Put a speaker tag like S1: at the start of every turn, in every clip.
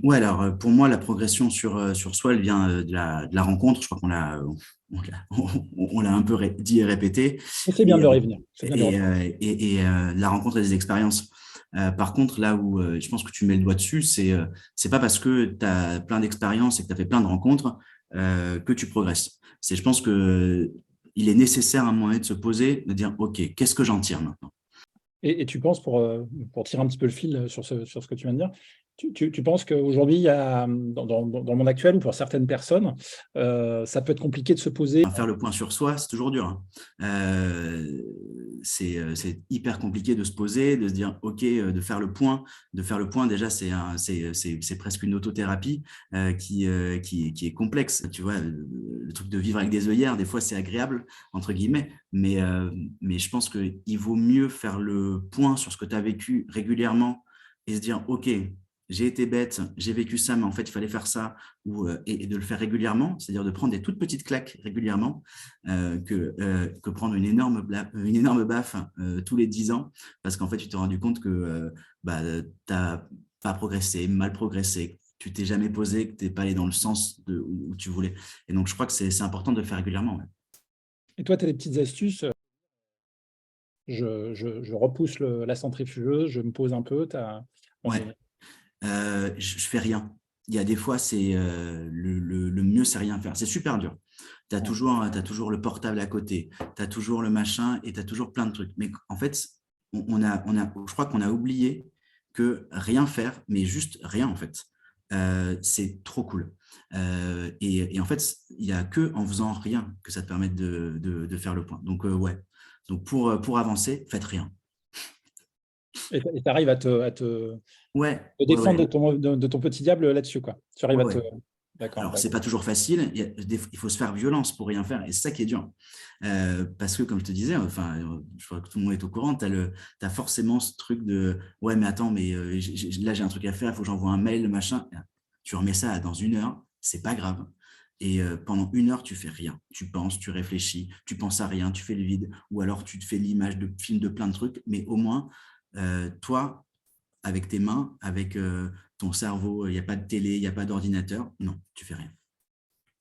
S1: Ouais, alors pour moi, la progression sur soi, elle vient de la rencontre. Je crois on l'a un peu dit et répété.
S2: Mais c'est bien de
S1: Et,
S2: le
S1: euh,
S2: revenir. C'est bien de le
S1: et,
S2: revenir.
S1: euh, la rencontre et des expériences. Par contre, là où je pense que tu mets le doigt dessus, c'est pas parce que tu as plein d'expériences et que tu as fait plein de rencontres que tu progresses. Je pense que il est nécessaire à un moment donné de se poser, de dire, OK, qu'est-ce que j'en tire maintenant?
S2: Et tu penses, pour tirer un petit peu le fil sur ce que tu viens de dire, tu penses qu'aujourd'hui, il y a, dans le monde actuel, ou pour certaines personnes, ça peut être compliqué de se poser.
S1: Faire le point sur soi, c'est toujours dur, hein. C'est hyper compliqué de se poser, de se dire, OK, de faire le point. De faire le point, déjà, c'est presque une autothérapie qui est complexe. Tu vois, le truc de vivre avec des œillères, des fois, c'est agréable, entre guillemets, mais je pense qu'il vaut mieux faire le point sur ce que tu as vécu régulièrement et se dire, OK, j'ai été bête, j'ai vécu ça, mais en fait, il fallait faire ça et de le faire régulièrement, c'est-à-dire de prendre des toutes petites claques régulièrement, que prendre une énorme baffe tous les 10 ans, parce qu'en fait, tu t'es rendu compte que bah, tu n'as pas progressé, mal progressé, tu t'es jamais posé, que tu n'es pas allé dans le sens où tu voulais. Et donc, je crois que c'est important de le faire régulièrement. Ouais.
S2: Et toi, tu as des petites astuces. Je repousse la centrifugeuse, je me pose un peu. On
S1: Ouais.
S2: est...
S1: Je fais rien. Il y a des fois, c'est le mieux, c'est rien faire. C'est super dur.
S2: Ouais.
S1: T'as toujours le portable à côté, tu as toujours le machin et tu as toujours plein de trucs. Mais en fait, je crois qu'on a oublié que rien faire, mais juste rien en fait, c'est trop cool. Et en fait, il n'y a que en faisant rien que ça te permet de faire le point. Donc, ouais. Donc, pour avancer, faites rien.
S2: Et tu arrives
S1: Ouais,
S2: te
S1: ouais,
S2: défendre
S1: ouais.
S2: de ton petit diable là-dessus, quoi. Tu arrives
S1: Ouais,
S2: à te.
S1: ouais.
S2: D'accord,
S1: Alors, c'est
S2: d'accord.
S1: pas toujours facile. Il faut se faire violence pour rien faire. Et c'est ça qui est dur. Parce que, comme je te disais, enfin, je crois que tout le monde est au courant, t'as forcément ce truc de ouais, mais attends, mais là, j'ai un truc à faire, il faut que j'envoie un mail, machin. Tu remets ça dans 1 heure, c'est pas grave. Et pendant 1 heure, tu fais rien. Tu penses, tu réfléchis, tu penses à rien, tu fais le vide. Ou alors, tu te fais l'image de film de plein de trucs. Mais au moins, toi, avec tes mains, avec ton cerveau, il n'y a pas de télé, il n'y a pas d'ordinateur. Non, tu fais rien.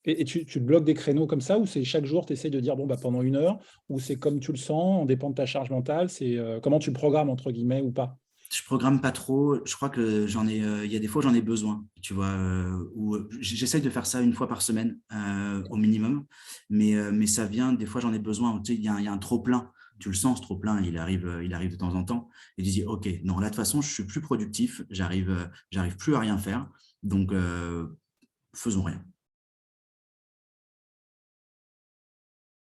S2: Et tu te bloques des créneaux comme ça, ou c'est chaque jour, tu essayes de dire, bon, bah, pendant 1 heure, ou c'est comme tu le sens, on dépend de ta charge mentale, c'est comment tu le programmes, entre guillemets, ou pas?
S1: Je programme pas trop. Je crois que il y a des fois où j'en ai besoin, tu vois, où j'essaye de faire ça 1 fois par semaine au minimum, mais ça vient, des fois j'en ai besoin. Tu sais, il y a un trop plein. Tu le sens, ce trop plein, il arrive de temps en temps. Et tu dis, ok, non, là de toute façon, je suis plus productif, j'arrive plus à rien faire, donc faisons rien.